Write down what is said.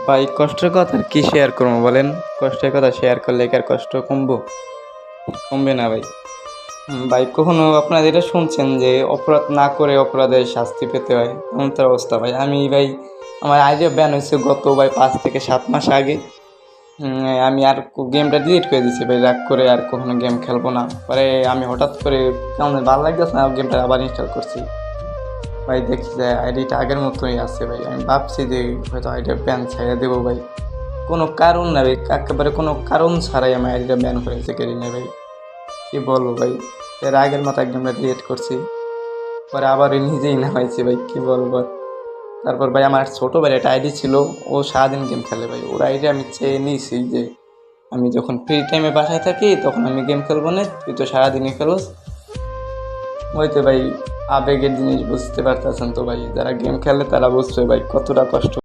ভাই কষ্টের কথা আর কি শেয়ার করবো বলেন? কষ্টের কথা শেয়ার করলে কি আর কষ্ট কমবো? কমবে না ভাই। ভাই কখনো আপনারা এটা শুনছেন যে অপরাধ না করে অপরাধের শাস্তি পেতে হয়? এমন তো অবস্থা ভাই। আমি ভাই আমার আইডিয়া ব্যান হয়েছে গত ভাই 5 থেকে 7 মাস আগে। আমি আর গেমটা ডিলিট করে দিছি ভাই, রাগ করে আর কখনো গেম খেলবো না। পরে আমি হঠাৎ করে কেমন ভালো লাগতেছে না, গেমটা আবার ইনস্টল করছি। ভাই দেখি যে আইডিটা আগের মতোই আছে ভাই। আমি ভাবছি যে হয়তো আইডিয়া ব্যান ছাইড়া দেবো ভাই। কোনো কারণ না ভাই, একেবারে কোনো কারণ ছাড়াই আমি আইডিটা ব্যান করেছে কেরিনে ভাই। কি বলবো ভাই, এর আগের মতো একদম ডিলিট করছি। পরে আবার ওই নিজেই নামাইছি ভাই, কি বলবো আর। তারপর ভাই আমার ছোটো ভাই একটা আইডি ছিল, ও সারাদিন গেম খেলে ভাই। ওর আইডি আমি চেয়ে নিয়েছি যে আমি যখন ফ্রি টাইমে বাসায় থাকি তখন আমি গেম খেলবো না, তুই তো সারাদিনই খেলোস। ওই তো ভাই, আবেগের জিনিস বুঝতে পারতেছেন তো ভাই, যারা গেম খেলে তারা বুঝবে ভাই কতটা কষ্ট।